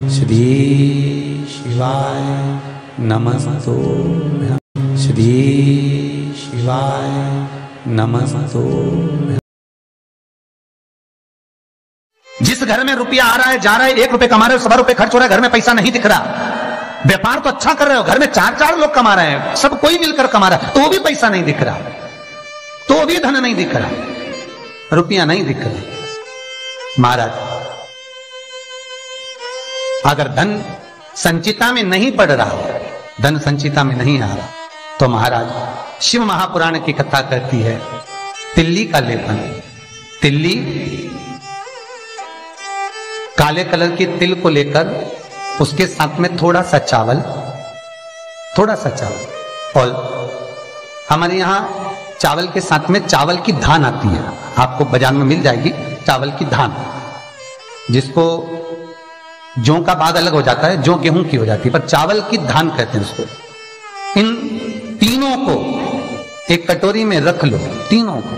श्री शिवाय नमस्तुभ्यं। श्री शिवाय नमस्तुभ्यं। जिस घर में रुपया आ रहा है, जा रहा है, 1 रुपए कमा रहे हो, 1.25 रुपए खर्च हो रहा है, घर में पैसा नहीं दिख रहा। व्यापार तो अच्छा कर रहे हो, घर में 4 लोग कमा रहे हैं, सब कोई मिलकर कमा रहा है, तो वो भी पैसा नहीं दिख रहा, तो वो भी धन नहीं दिख रहा, रुपया नहीं दिख रहा। महाराज, अगर धन संचिता में नहीं पड़ रहा, धन संचिता में नहीं आ रहा, तो महाराज शिव महापुराण की कथा कहती है तिल्ली का लेपन। तिल्ली काले कलर की तिल को लेकर उसके साथ में थोड़ा सा चावल, और हमारे यहां चावल के साथ में चावल की धान आती है, आपको बाजार में मिल जाएगी चावल की धान, जिसको जौ का भाग अलग हो जाता है, जौ गेहूं की हो जाती है, पर चावल की धान कहते हैं उसको। इन तीनों को एक कटोरी में रख लो, तीनों को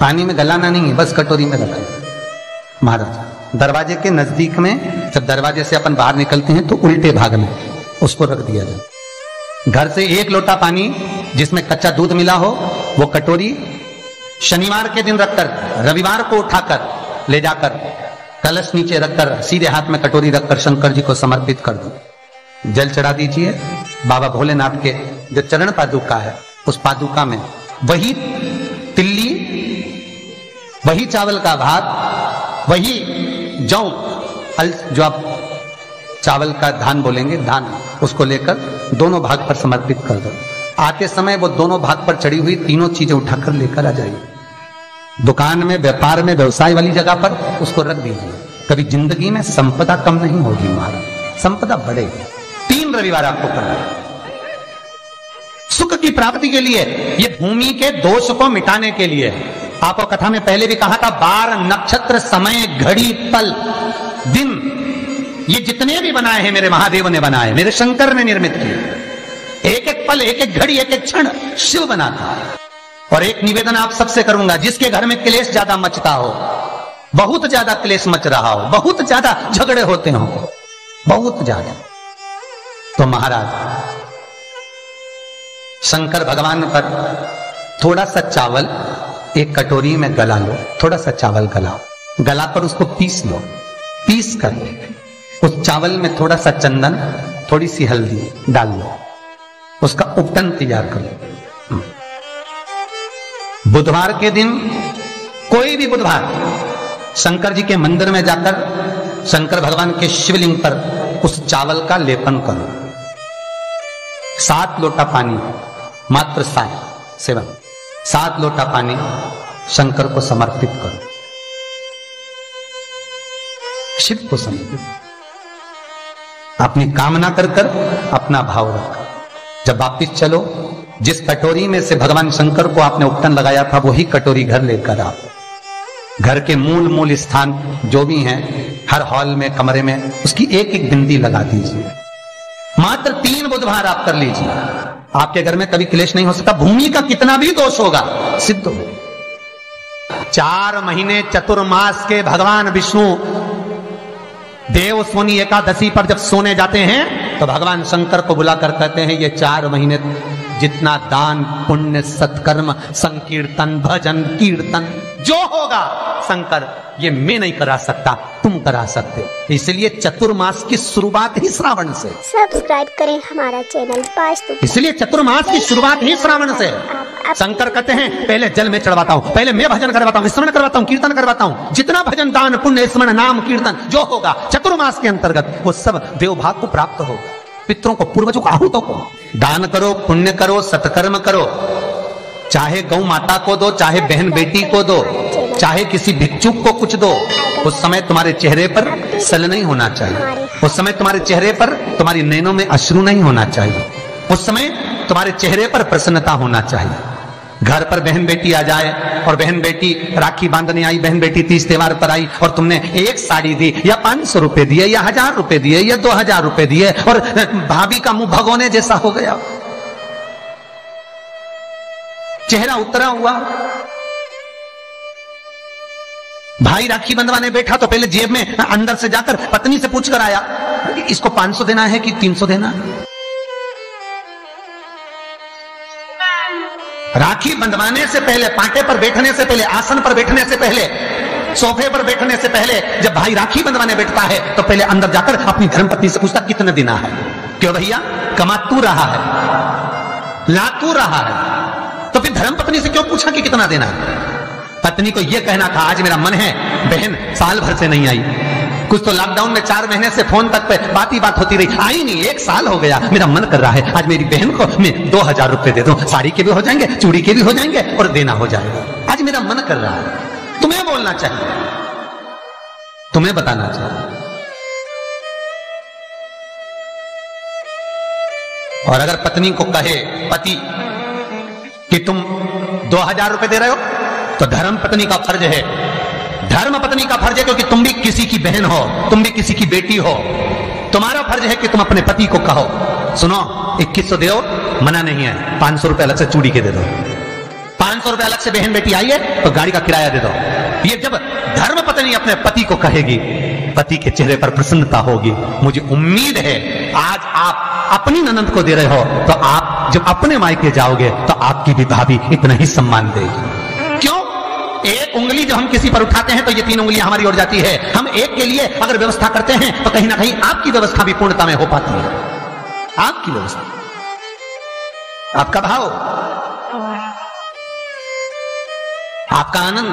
पानी में गलाना नहीं है, बस कटोरी में रख लो। महाराज, दरवाजे के नजदीक में, जब दरवाजे से अपन बाहर निकलते हैं तो उल्टे भाग में उसको रख दिया जाए। घर से 1 लोटा पानी जिसमें कच्चा दूध मिला हो, वो कटोरी शनिवार के दिन रखकर, रविवार को उठाकर ले जाकर कलश नीचे रखकर, सीधे हाथ में कटोरी रखकर शंकर जी को समर्पित कर दो। जल चढ़ा दीजिए। बाबा भोलेनाथ के जो चरण पादुका है, उस पादुका में वही तिल्ली, वही चावल का भात, वही जौ, जो आप चावल का धान बोलेंगे, धान, उसको लेकर दोनों भाग पर समर्पित कर दो। आते समय वो दोनों भाग पर चढ़ी हुई तीनों चीजें उठाकर लेकर आ जाइए। दुकान में, व्यापार में, व्यवसाय वाली जगह पर उसको रख दीजिए। कभी जिंदगी में संपदा कम नहीं होगी महाराज, संपदा बढ़ेगी। 3 रविवार आपको करना है सुख की प्राप्ति के लिए, ये भूमि के दोष को मिटाने के लिए। आपको कथा में पहले भी कहा था, 12 नक्षत्र, समय, घड़ी, पल, दिन, ये जितने भी बनाए हैं मेरे महादेव ने बनाए, मेरे शंकर ने निर्मित किए। एक एक पल, एक एक घड़ी, एक एक क्षण शिव बनाता। और एक निवेदन आप सबसे करूंगा, जिसके घर में क्लेश ज्यादा मचता हो, बहुत ज्यादा क्लेश मच रहा हो, बहुत ज्यादा झगड़े होते हो, बहुत ज्यादा, तो महाराज शंकर भगवान पर थोड़ा सा चावल एक कटोरी में गला लो, थोड़ा सा चावल गलाओ, गलाकर उसको पीस लो। पीस कर उस चावल में थोड़ा सा चंदन, थोड़ी सी हल्दी डाल लो, उसका उपटन तैयार कर लो। बुधवार के दिन, कोई भी बुधवार, शंकर जी के मंदिर में जाकर शंकर भगवान के शिवलिंग पर उस चावल का लेपन करो। 7 लोटा पानी, मात्र 7 लोटा पानी शंकर को समर्पित करो, शिव को समर्पित। अपनी कामना कर कर अपना भाव रखकर जब वापिस चलो, जिस कटोरी में से भगवान शंकर को आपने उपटन लगाया था, वही कटोरी घर लेकर आओ। घर के मूल स्थान जो भी हैं, हर हॉल में, कमरे में, उसकी एक एक बिंदी लगा दीजिए। मात्र 3 बुधवार आप कर लीजिए। आपके घर में कभी क्लेश नहीं हो सकता। भूमि का कितना भी दोष होगा, सिद्ध हो। 4 महीने चतुर्मास के भगवान विष्णु देव सोनी एकादशी पर जब सोने जाते हैं, तो भगवान शंकर को बुलाकर कहते हैं, ये 4 महीने जितना दान, पुण्य, सत्कर्म, संकीर्तन, भजन, कीर्तन जो होगा शंकर, ये मैं नहीं करा सकता, तुम करा सकते। इसलिए चतुर्मास की शुरुआत ही श्रावण से। सब्सक्राइब करें हमारा चैनल वास्तु। इसलिए चतुर्मास की शुरुआत ही श्रावण से। शंकर कहते हैं, पहले जल में चढ़वाता हूं, पहले मैं भजन करवाता हूं, स्मरण करवाता हूं, कीर्तन करवाता हूं। जितना भजन, दान, पुण्य, स्मरण, नाम, कीर्तन जो होगा चतुर्मास के अंतर्गत, वो सब देवभाग को प्राप्त होगा। पितरों को, पूर्वजों को, आहूतों को दान करो, पुण्य करो, सत्कर्म करो। चाहे गौ माता को दो, चाहे बहन बेटी को दो, चाहे किसी भिक्षुक को कुछ दो। उस समय तुम्हारे चेहरे पर सल नहीं होना चाहिए। उस समय तुम्हारे चेहरे पर, तुम्हारी नैनों में अश्रु नहीं होना चाहिए। उस समय तुम्हारे चेहरे पर प्रसन्नता होना चाहिए। घर पर बहन बेटी आ जाए और बहन बेटी राखी बांधने आई, बहन बेटी तीज त्योहार पर आई और तुमने एक साड़ी दी या 500 रुपए दिए या 1000 रुपए दिए या 2000 रुपए दिए और भाभी का मुंह भगोने जैसा हो गया, चेहरा उतरा हुआ, भाई राखी बंधवाने बैठा तो पहले जेब में अंदर से जाकर पत्नी से पूछकर आया, इसको 500 देना है कि 300 देना। राखी बंधवाने से पहले, पाटे पर बैठने से पहले, आसन पर बैठने से पहले, सोफे पर बैठने से पहले, जब भाई राखी बंधवाने बैठता है तो पहले अंदर जाकर अपनी धर्मपत्नी से पूछता कितना देना है। क्यों भैया, कमा तू रहा है, ला तू रहा है, तो फिर धर्मपत्नी से क्यों पूछा कि कितना देना है। पत्नी को यह कहना था आज मेरा मन है, बहन साल भर से नहीं आई, कुछ तो लॉकडाउन में 4 महीने से फोन तक पे बात ही बात होती रही, आई नहीं, 1 साल हो गया, मेरा मन कर रहा है आज मेरी बहन को मैं 2000 रुपए दे दूं, साड़ी के भी हो जाएंगे, चूड़ी के भी हो जाएंगे और देना हो जाएगा, आज मेरा मन कर रहा है। तुम्हें बोलना चाहिए, तुम्हें बताना चाहिए। और अगर पत्नी को कहे पति कि तुम 2000 रुपए दे रहे हो तो धर्म पत्नी का फर्ज है, धर्म पत्नी का फर्ज है, क्योंकि तुम भी किसी की बहन हो, तुम भी किसी की बेटी हो, तुम्हारा फर्ज है कि तुम अपने पति को कहो सुनो 2100 दो, मना नहीं है, 500 रुपए अलग से चूड़ी के दे दो, 500 रुपए अलग से बहन बेटी आई है तो गाड़ी का किराया दे दो। ये जब धर्म पत्नी अपने पति को कहेगी, पति के चेहरे पर प्रसन्नता होगी। मुझे उम्मीद है आज आप अपनी ननंद को दे रहे हो तो आप जब अपने मायके जाओगे तो आपकी भी भाभी इतना ही सम्मान देगी। क्यों? एक उंगली जब हम किसी पर उठाते हैं तो ये 3 उंगलियां हमारी ओर जाती है। हम एक के लिए अगर व्यवस्था करते हैं तो कहीं ना कहीं आपकी व्यवस्था भी पूर्णता में हो पाती है। आपकी व्यवस्था, आपका भाव, आपका आनंद,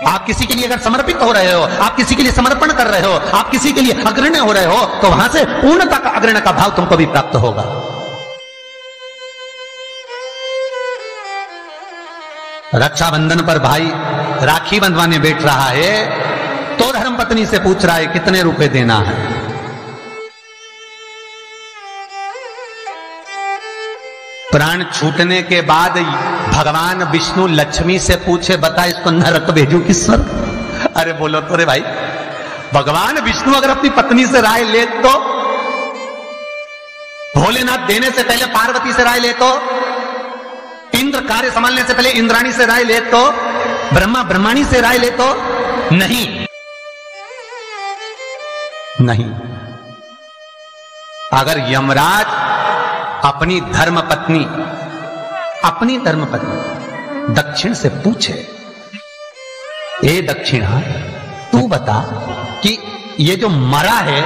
आप किसी के लिए अगर समर्पित हो रहे हो, आप किसी के लिए समर्पण कर रहे हो, आप किसी के लिए अग्रण्य हो रहे हो तो वहां से पूर्णता का अग्रण्य का भाव तुमको भी प्राप्त होगा। रक्षाबंधन पर भाई राखी बंधवाने बैठ रहा है तो धर्मपत्नी से पूछ रहा है कितने रुपए देना है। प्राण छूटने के बाद भगवान विष्णु लक्ष्मी से पूछे बता इसको नरक भेजू कि स्वर्ग? अरे बोलो तो रे भाई, भगवान विष्णु अगर अपनी पत्नी से राय ले तो, भोलेनाथ देने से पहले पार्वती से राय ले तो, इंद्र कार्य संभालने से पहले इंद्राणी से राय ले तो, ब्रह्मा ब्रह्माणी से राय ले तो, नहीं नहीं। अगर यमराज अपनी धर्मपत्नी दक्षिण से पूछे, ए दक्षिणा तू बता कि ये जो मरा है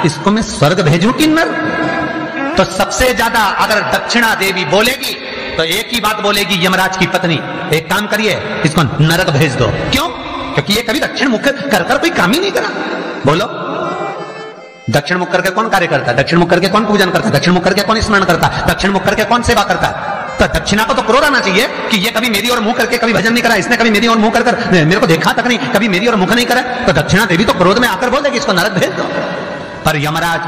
इसको मैं स्वर्ग भेजूं कि नरक? तो सबसे ज्यादा अगर दक्षिणा देवी बोलेगी तो एक ही बात बोलेगी यमराज की पत्नी, एक काम करिए इसको नरक भेज दो। क्यों? क्योंकि ये कभी दक्षिण मुख कर कोई काम ही नहीं करा। बोलो, दक्षिण मुख करके कौन कार्य करता है? दक्षिण मुख करके कौन पूजन करता है? दक्षिण मुख करके कौन स्मरण करता है? दक्षिण मुख करके कौन सेवा करता है? तो दक्षिणा को तो क्रोध आना चाहिए कि ये कभी मेरी ओर मुंह करके कभी भजन नहीं करा, इसने कभी मेरी ओर मुंह कर मेरे को देखा तक नहीं, कभी मेरी ओर मुख नहीं करा। तो दक्षिणा देवी तो क्रोध में आकर बोल देगी इसको नरक भेज दो। पर यमराज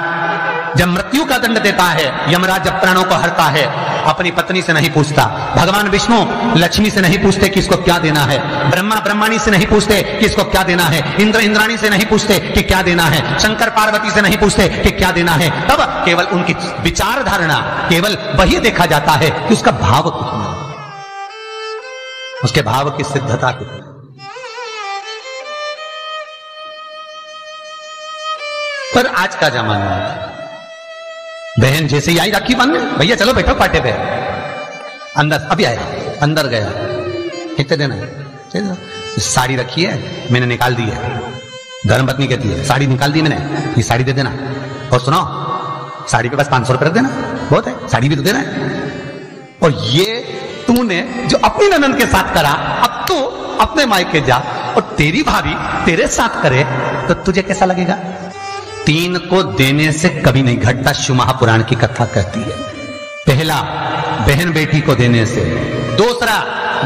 जब मृत्यु का दंड देता है, यमराज जब प्राणों को हरता है, अपनी पत्नी से नहीं पूछता, भगवान विष्णु लक्ष्मी से नहीं पूछते कि इसको क्या देना है, ब्रह्मा ब्रह्माणी से नहीं पूछते कि इसको क्या देना है, इंद्र इंद्राणी से नहीं पूछते कि क्या देना है, शंकर पार्वती से नहीं पूछते कि क्या देना है। तब केवल उनकी विचार धारणा, केवल वही देखा जाता है कि उसका भाव कितना, उसके भाव की सिद्धता कितनी। पर आज का जमाना है, बहन जैसे ही आई राखी बांधने, भैया चलो बैठो पाटे पे, अंदर अभी आया, अंदर गया, कितने देना है? साड़ी रखी है मैंने निकाल दी है, धर्मपत्नी कहती है साड़ी निकाल दी मैंने, ये साड़ी दे देना, और सुनो साड़ी पे बस 500 रुपए रख देना, बहुत है, साड़ी भी तो देना है। और ये तूने जो अपनी ननद के साथ करा, अब तू अपने मायके जा और तेरी भाभी तेरे साथ करे तो तुझे कैसा लगेगा? 3 को देने से कभी नहीं घटता, शिव महापुराण की कथा कहती है। पहला बहन बेटी को देने से, दूसरा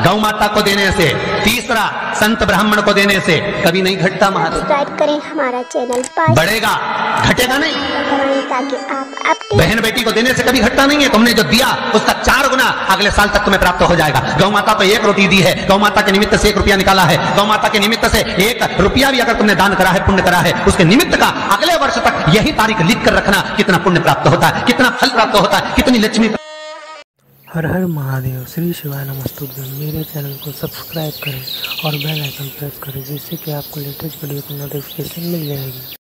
गौ माता को देने से, तीसरा संत ब्राह्मण को देने से कभी नहीं घटता महाराज। सब्सक्राइब करें हमारा चैनल, बढ़ेगा घटेगा नहीं, ताकि आप बहन बेटी को देने से कभी घटता नहीं है। तुमने जो दिया उसका 4 गुना अगले साल तक तुम्हें प्राप्त हो जाएगा। गौ माता को 1 रोटी दी है, गौ माता के निमित्त से 1 रुपया निकाला है, गौ माता के निमित्त से 1 रुपया भी अगर तुमने दान करा है, पुण्य करा है, उसके निमित्त का अगले वर्ष तक यही तारीख लिख कर रखना, कितना पुण्य प्राप्त होता है, कितना फल प्राप्त होता है, कितनी लक्ष्मी। हर हर महादेव। श्री शिवाय नमस्तुभ्यं। मेरे चैनल को सब्सक्राइब करें और बेल आइकन प्रेस करें, जिससे कि आपको लेटेस्ट वीडियो की नोटिफिकेशन मिल जाएगी।